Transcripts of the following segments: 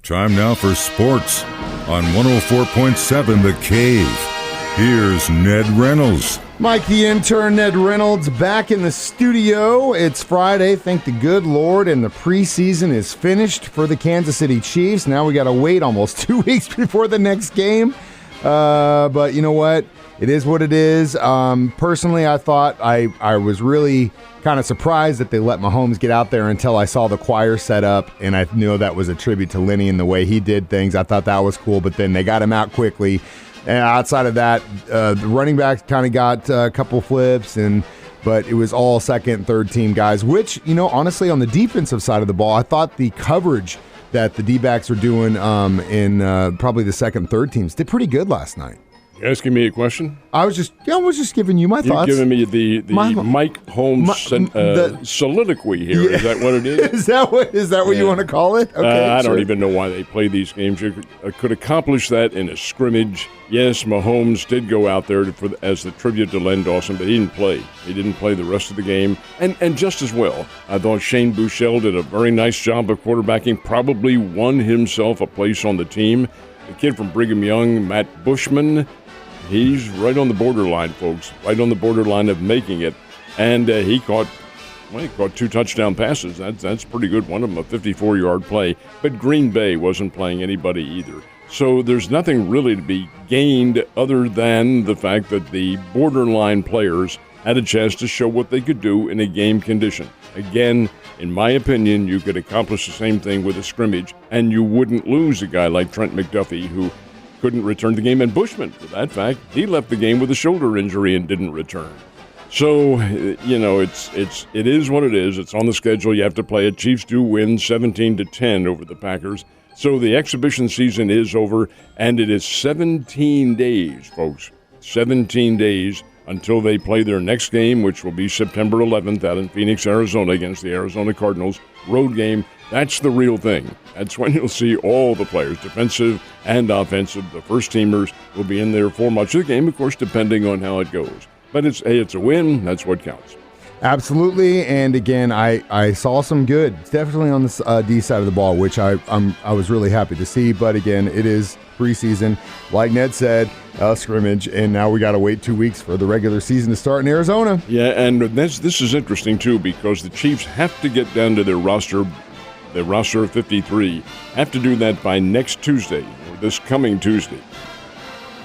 Time now for sports on 104.7 The Cave. Here's Ned Reynolds. Mike the Intern, Ned Reynolds, back in the studio. It's Friday, thank the good Lord, and the preseason is finished for the Kansas City Chiefs. Now we got to wait almost 2 weeks before the next game. But you know what? It is what it is. Personally, I thought I was really kind of surprised that they let Mahomes get out there until I saw the choir set up, and I knew that was a tribute to Lenny and the way he did things. I thought that was cool, but then they got him out quickly. And outside of that, the running backs kind of got a couple flips, but it was all second and third team guys, which, you know, honestly, on the defensive side of the ball, I thought the coverage that the D-backs are doing in probably the second and third teams did pretty good last night. You asking me a question? I was just giving you my thoughts. You're giving me the Mike Holmes soliloquy here. Yeah. Is that what it is? is that what you want to call it? Okay, I don't even know why they play these games. You could accomplish that in a scrimmage. Yes, Mahomes did go out there as the tribute to Len Dawson, but he didn't play. He didn't play the rest of the game, and just as well. I thought Shane Buechele did a very nice job of quarterbacking, probably won himself a place on the team. The kid from Brigham Young, Matt Bushman, he's right on the borderline, folks, right on the borderline of making it. And he caught 2 touchdown passes. That's pretty good. One of them a 54-yard play. But Green Bay wasn't playing anybody either. So there's nothing really to be gained other than the fact that the borderline players had a chance to show what they could do in a game condition. Again, in my opinion, you could accomplish the same thing with a scrimmage, and you wouldn't lose a guy like Trent McDuffie, who couldn't return the game, and Bushman, for that fact, he left the game with a shoulder injury and didn't return. So, you know, it is what it is. It's on the schedule. You have to play it. Chiefs do win 17-10 over the Packers. So the exhibition season is over, and it is 17 days, folks, 17 days until they play their next game, which will be September 11th out in Phoenix, Arizona, against the Arizona Cardinals. Road game. That's the real thing. That's when you'll see all the players, defensive and offensive. The first-teamers will be in there for much of the game, of course, depending on how it goes. But it's a win. That's what counts. Absolutely, and again, I saw some good. It's definitely on the D side of the ball, which I was really happy to see. But again, it is preseason, like Ned said, scrimmage, and now we got to wait 2 weeks for the regular season to start in Arizona. Yeah, and this is interesting too, because the Chiefs have to get down to their roster of 53. Have to do that by next Tuesday, or this coming Tuesday.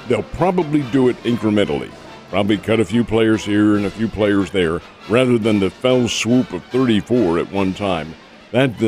They'll probably do it incrementally. Probably cut a few players here and a few players there, rather than the fell swoop of 34 at one time. That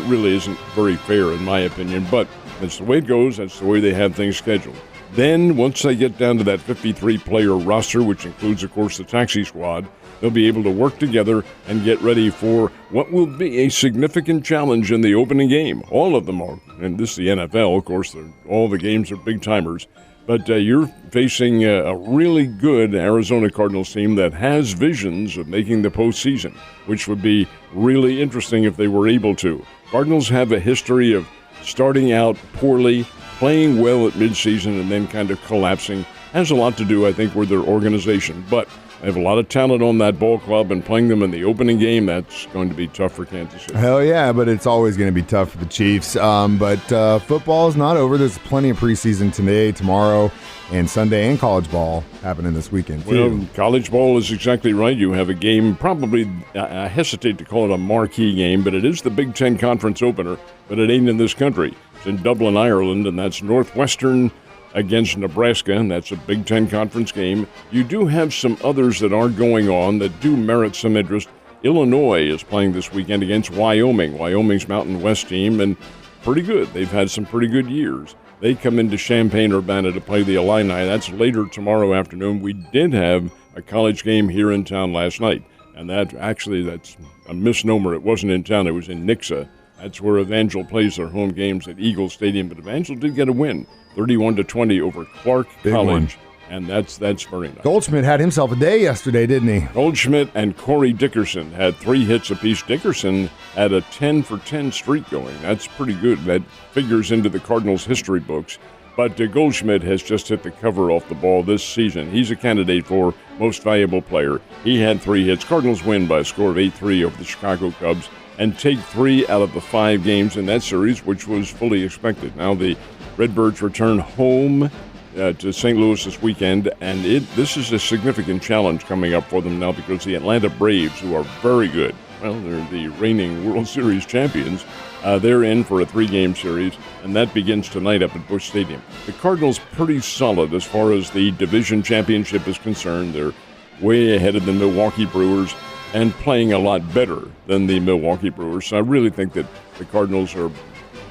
really isn't very fair, in my opinion, but that's the way it goes. That's the way they have things scheduled. Then, once they get down to that 53-player roster, which includes, of course, the taxi squad, they'll be able to work together and get ready for what will be a significant challenge in the opening game. All of them are, and this is the NFL, of course, all the games are big-timers. But you're facing a really good Arizona Cardinals team that has visions of making the postseason, which would be really interesting if they were able to. Cardinals have a history of starting out poorly, playing well at midseason, and then kind of collapsing. Has a lot to do, I think, with their organization. But they have a lot of talent on that ball club, and playing them in the opening game, that's going to be tough for Kansas City. Hell yeah, but it's always going to be tough for the Chiefs. But football is not over. There's plenty of preseason today, tomorrow, and Sunday, and college ball happening this weekend, too. Well, college ball is exactly right. You have a game, probably, I hesitate to call it a marquee game, but it is the Big Ten Conference opener, but it ain't in this country. It's in Dublin, Ireland, and that's Northwestern against Nebraska, and that's a Big Ten Conference game. You do have some others that are going on that do merit some interest. Illinois is playing this weekend against Wyoming. Wyoming's Mountain West team, and pretty good. They've had some pretty good years. They come into Champaign-Urbana to play the Illini. That's later tomorrow afternoon. We did have a college game here in town last night, and that's a misnomer. It wasn't in town. It was in Nixa. That's where Evangel plays their home games at Eagle Stadium, but Evangel did get a win, 31-20 over Clark Big College, win. and that's very nice. Goldschmidt had himself a day yesterday, didn't he? Goldschmidt and Corey Dickerson had 3 hits apiece. Dickerson had a 10-for-10 streak going. That's pretty good. That figures into the Cardinals' history books. But Goldschmidt has just hit the cover off the ball this season. He's a candidate for Most Valuable Player. He had 3 hits. Cardinals win by a score of 8-3 over the Chicago Cubs. and take 3 out of the 5 games in that series, which was fully expected. Now the Redbirds return home to St. Louis this weekend, and this is a significant challenge coming up for them now because the Atlanta Braves, who are very good, well, they're the reigning World Series champions, they're in for a 3-game series, and that begins tonight up at Busch Stadium. The Cardinals pretty solid as far as the division championship is concerned. They're way ahead of the Milwaukee Brewers and playing a lot better than the Milwaukee Brewers. So I really think that the Cardinals are,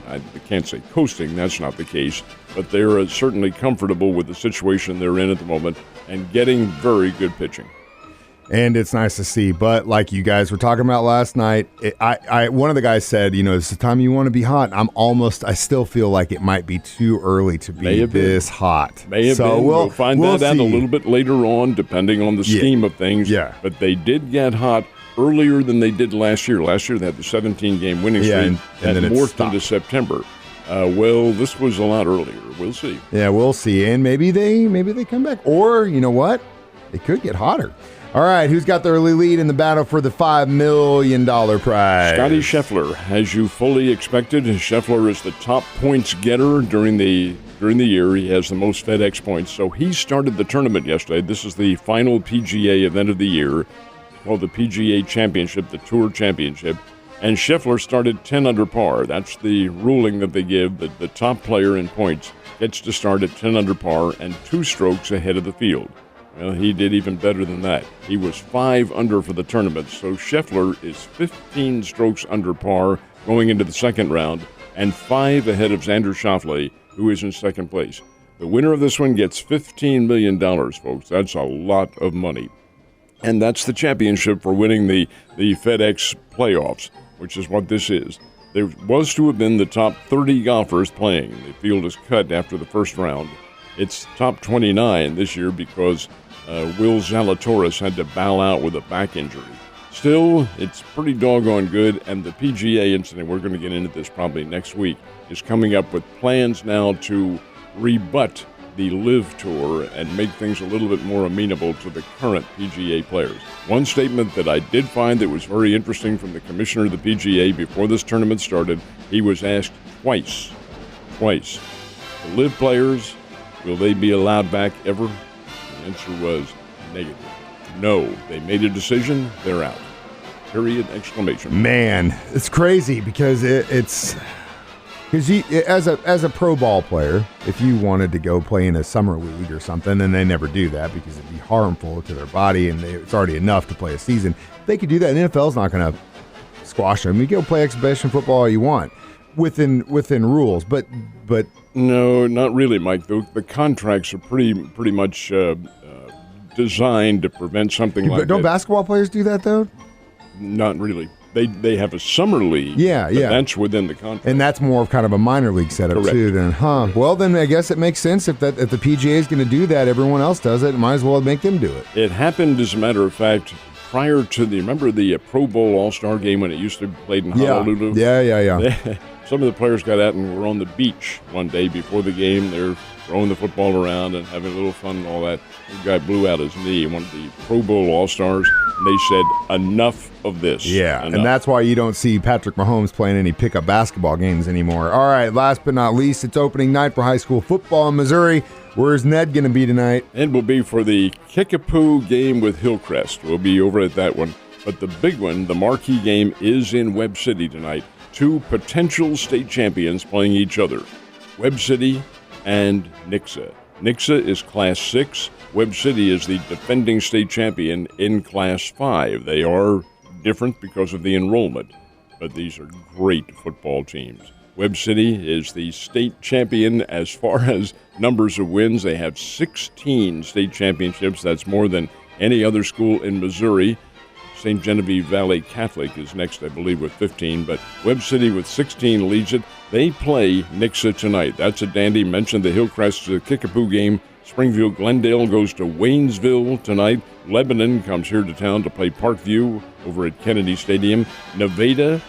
I can't say coasting, that's not the case, but they're certainly comfortable with the situation they're in at the moment and getting very good pitching. And it's nice to see. But like you guys were talking about last night, one of the guys said, it's the time you want to be hot. I still feel like it might be too early to be this hot. May have been. We'll find that out a little bit later on, depending on the scheme of things. Yeah. But they did get hot earlier than they did last year. Last year they had the 17-game winning streak and then it morphed stopped into September. Well, this was a lot earlier. We'll see. Yeah, we'll see. And maybe they come back. Or, you know what? It could get hotter. All right, who's got the early lead in the battle for the $5 million prize? Scotty Scheffler, as you fully expected. Scheffler is the top points getter during the year. He has the most FedEx points. So he started the tournament yesterday. This is the final PGA event of the year, called the PGA Championship, the Tour Championship. And Scheffler started 10 under par. That's the ruling that they give. The top player in points gets to start at 10 under par and 2 strokes ahead of the field. Well, he did even better than that. He was 5 under for the tournament, so Scheffler is 15 strokes under par going into the second round and 5 ahead of Xander Schauffele, who is in second place. The winner of this one gets $15 million, folks. That's a lot of money. And that's the championship for winning the FedEx playoffs, which is what this is. There was to have been the top 30 golfers playing. The field is cut after the first round. It's top 29 this year because Will Zalatoris had to bow out with a back injury. Still, it's pretty doggone good, and the PGA incident, we're going to get into this probably next week, is coming up with plans now to rebut the LIV Tour and make things a little bit more amenable to the current PGA players. One statement that I did find that was very interesting from the commissioner of the PGA before this tournament started, he was asked twice, the LIV players, will they be allowed back ever? The answer was negative. No, they made a decision, they're out. Period, exclamation. Man, it's crazy because it's because as a pro ball player, if you wanted to go play in a summer league or something, and they never do that because it'd be harmful to their body, and it's already enough to play a season. They could do that. And NFL's not going to squash them. You go play exhibition football all you want within rules, but no, not really, Mike. The contracts are pretty much designed to prevent something like that. Don't basketball players do that though? Not really. They have a summer league. Yeah. That's within the contract. And that's more of kind of a minor league setup. Correct. Too. Then, Well, then I guess it makes sense if the PGA is going to do that. Everyone else does it. Might as well make them do it. It happened, as a matter of fact, prior to remember the Pro Bowl All-Star game when it used to be played in Honolulu? Yeah. Some of the players got out and were on the beach one day before the game. They're throwing the football around and having a little fun and all that. The guy blew out his knee, one of the Pro Bowl All-Stars, and they said, enough of this. Yeah, enough. And that's why you don't see Patrick Mahomes playing any pickup basketball games anymore. All right, last but not least, it's opening night for high school football in Missouri. Where's Ned going to be tonight? And will be for the Kickapoo game with Hillcrest. We'll be over at that one. But the big one, the marquee game, is in Webb City tonight. 2 potential state champions playing each other, Webb City and Nixa. Nixa is Class 6. Webb City is the defending state champion in Class 5. They are different because of the enrollment, but these are great football teams. Webb City is the state champion as far as numbers of wins. They have 16 state championships. That's more than any other school in Missouri. St. Genevieve Valley Catholic is next, I believe, with 15, but Webb City with 16 leads it. They play Nixa tonight. That's a dandy. Mentioned the Hillcrest Kickapoo game. Springfield Glendale goes to Waynesville tonight. Lebanon comes here to town to play Parkview over at Kennedy Stadium. Nevada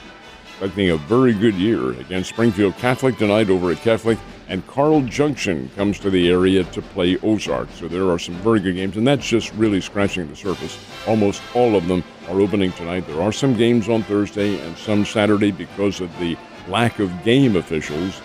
expecting a very good year against Springfield Catholic tonight over at Catholic. And Carl Junction comes to the area to play Ozark. So there are some very good games, and that's just really scratching the surface. Almost all of them are opening tonight. There are some games on Thursday and some Saturday because of the lack of game officials.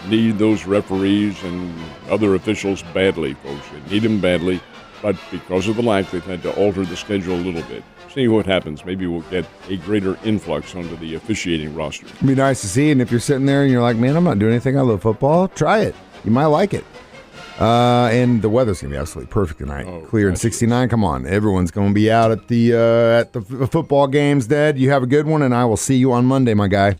Need those referees and other officials badly, folks. They need them badly, but because of the lack, they've had to alter the schedule a little bit. See what happens. Maybe we'll get a greater influx onto the officiating roster. It'd be nice to see, and if you're sitting there and you're like, man, I'm not doing anything, I love football, try it. You might like it. And the weather's going to be absolutely perfect tonight. Clear and 69. Come on. Everyone's going to be out at the football games, Ned. You have a good one, and I will see you on Monday, my guy.